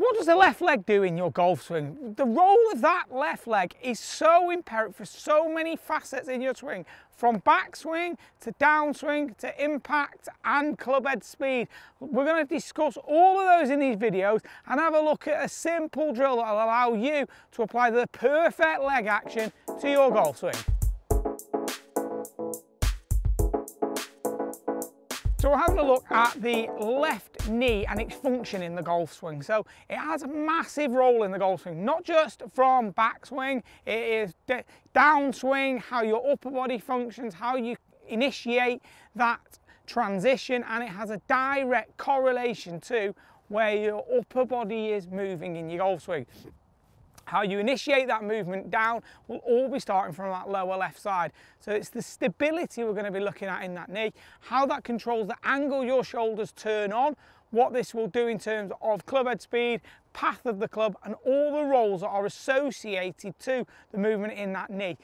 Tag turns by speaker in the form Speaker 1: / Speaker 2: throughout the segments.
Speaker 1: what does the left leg do in your golf swing? The role of that left leg is so imperative for so many facets in your swing, from backswing to downswing to impact and club head speed. We're going to discuss all of those in these videos and have a look at a simple drill that will allow you to apply the perfect leg action to your golf swing. So we're having a look at the left knee and its function in the golf swing. So it has a massive role in the golf swing, not just from backswing, it is downswing, how your upper body functions, how you initiate that transition, and it has a direct correlation to where your upper body is moving in your golf swing. How you initiate that movement down will all be starting from that lower left side. So it's the stability we're going to be looking at in that knee, how that controls the angle your shoulders turn on, what this will do in terms of club head speed, path of the club, and all the roles that are associated to the movement in that knee.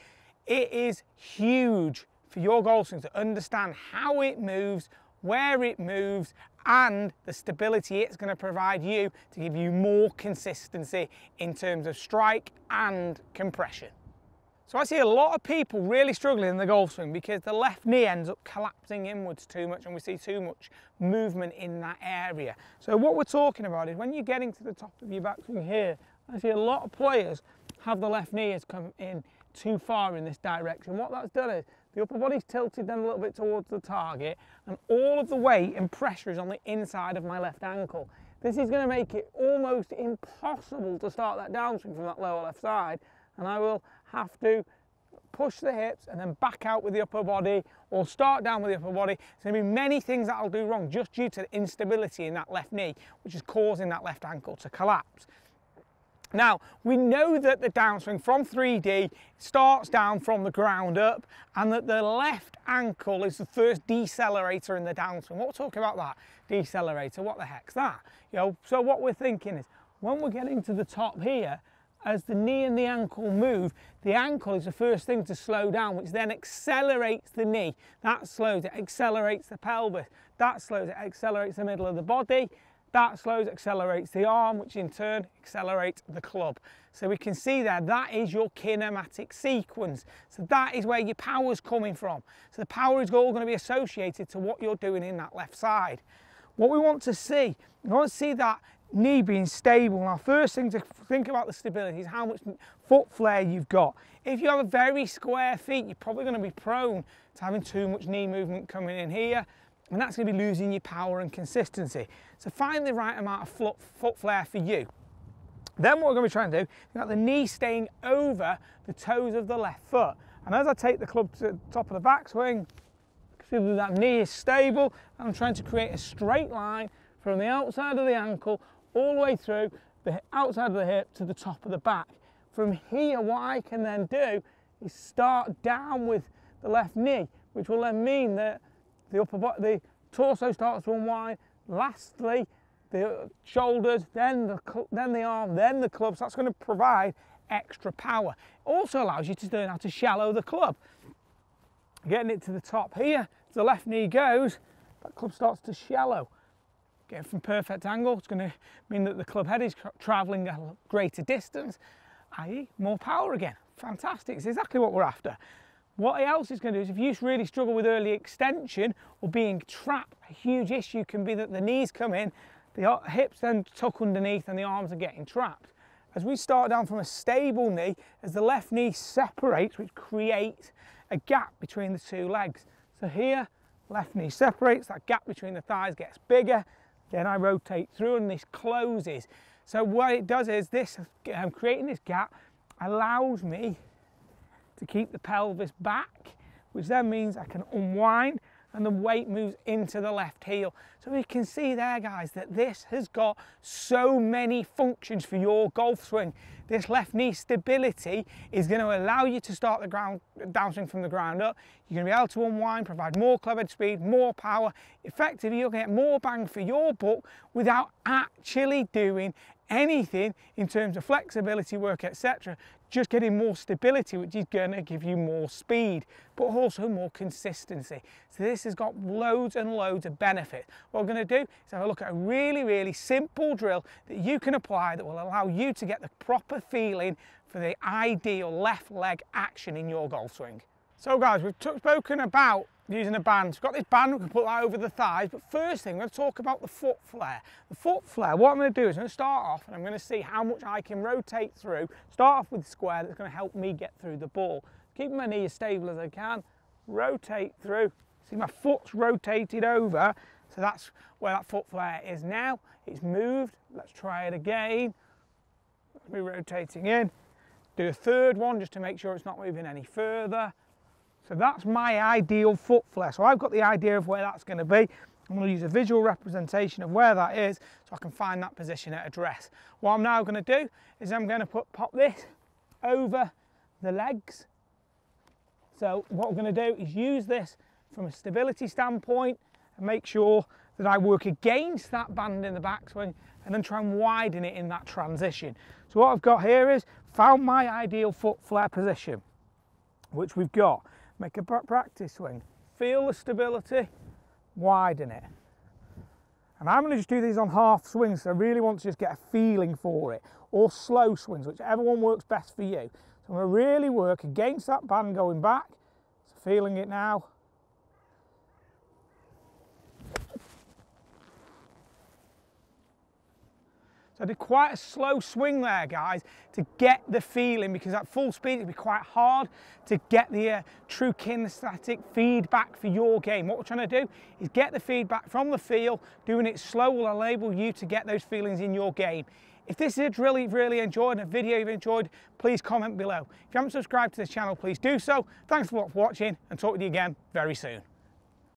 Speaker 1: It is huge for your golf swing to understand how it moves, where it moves, and the stability it's going to provide you to give you more consistency in terms of strike and compression. So I see a lot of people really struggling in the golf swing because the left knee ends up collapsing inwards too much and we see too much movement in that area. So what we're talking about is when you're getting to the top of your backswing here, I see a lot of players have the left knee has come in too far in this direction. What that's done is the upper body's tilted then a little bit towards the target and all of the weight and pressure is on the inside of my left ankle. This is going to make it almost impossible to start that downswing from that lower left side, and I will have to push the hips and then back out with the upper body or start down with the upper body. There's going to be many things that I'll do wrong just due to the instability in that left knee, which is causing that left ankle to collapse. Now, we know that the downswing from 3D starts down from the ground up and that the left ankle is the first decelerator in the downswing. What we're talking about that decelerator, what the heck's that? You know, so what we're thinking is when we're getting to the top here, as the knee and the ankle move, the ankle is the first thing to slow down, which then accelerates the knee. That slows it, accelerates the pelvis. That slows it, accelerates the middle of the body. That slows, accelerates the arm, which in turn accelerates the club. So we can see there, that is your kinematic sequence. So that is where your power is coming from. So the power is all going to be associated to what you're doing in that left side. What we want to see, we want to see that knee being stable. Now, first thing to think about the stability is how much foot flare you've got. If you have a very square feet, you're probably going to be prone to having too much knee movement coming in here, and that's going to be losing your power and consistency. So find the right amount of foot flare for you. Then what we're going to be trying to do is got the knee staying over the toes of the left foot. And as I take the club to the top of the backswing, see that knee is stable, and I'm trying to create a straight line from the outside of the ankle all the way through the outside of the hip to the top of the back. From here, what I can then do is start down with the left knee, which will then mean that the torso starts to unwind. Lastly, the shoulders, then the arm, then the club. So that's going to provide extra power. It also allows you to learn how to shallow the club. Getting it to the top here, as the left knee goes, that club starts to shallow. Getting from perfect angle, it's going to mean that the club head is travelling a greater distance, i.e. more power again. Fantastic, it's exactly what we're after. What else it's going to do is if you really struggle with early extension or being trapped, a huge issue can be that the knees come in, the hips then tuck underneath and the arms are getting trapped. As we start down from a stable knee, as the left knee separates, which creates a gap between the two legs. So here, left knee separates, that gap between the thighs gets bigger, then I rotate through and this closes. So what it does is this, creating this gap allows me to keep the pelvis back, which then means I can unwind and the weight moves into the left heel. So you can see there, guys, that this has got so many functions for your golf swing. This left knee stability is going to allow you to start the downswing from the ground up. You're going to be able to unwind, provide more club head speed, more power. Effectively, you'll get more bang for your buck without actually doing anything in terms of flexibility work, etc. Just getting more stability, which is going to give you more speed, but also more consistency. So this has got loads and loads of benefits. What we're going to do is have a look at a really simple drill that you can apply that will allow you to get the proper feeling for the ideal left leg action in your golf swing. So guys, we've spoken about using a band. We've got this band, we can put that over the thighs, but first thing, we're going to talk about the foot flare. The foot flare, what I'm going to do is I'm going to start off and I'm going to see how much I can rotate through. Start off with the square that's going to help me get through the ball. Keeping my knee as stable as I can, rotate through. See, my foot's rotated over, so that's where that foot flare is now. It's moved. Let's try it again. We're rotating in. Do a third one just to make sure it's not moving any further. So that's my ideal foot flare. So I've got the idea of where that's going to be. I'm going to use a visual representation of where that is so I can find that position at address. What I'm now going to do is I'm going to pop this over the legs. So what I'm going to do is use this from a stability standpoint and make sure that I work against that band in the backswing and then try and widen it in that transition. So what I've got here is found my ideal foot flare position, which we've got. Make a practice swing, feel the stability, widen it. And I'm going to just do these on half swings, so I really want to just get a feeling for it, or slow swings, whichever one works best for you. So I'm going to really work against that band going back, so feeling it now. So I did quite a slow swing there, guys, to get the feeling, because at full speed it'd be quite hard to get the true kinesthetic feedback for your game. What we're trying to do is get the feedback from the feel. Doing it slow will enable you to get those feelings in your game. If this is a drill you've really enjoyed and a video you've enjoyed, please comment below. If you haven't subscribed to this channel, please do so. Thanks a lot for watching, and talk with you again very soon.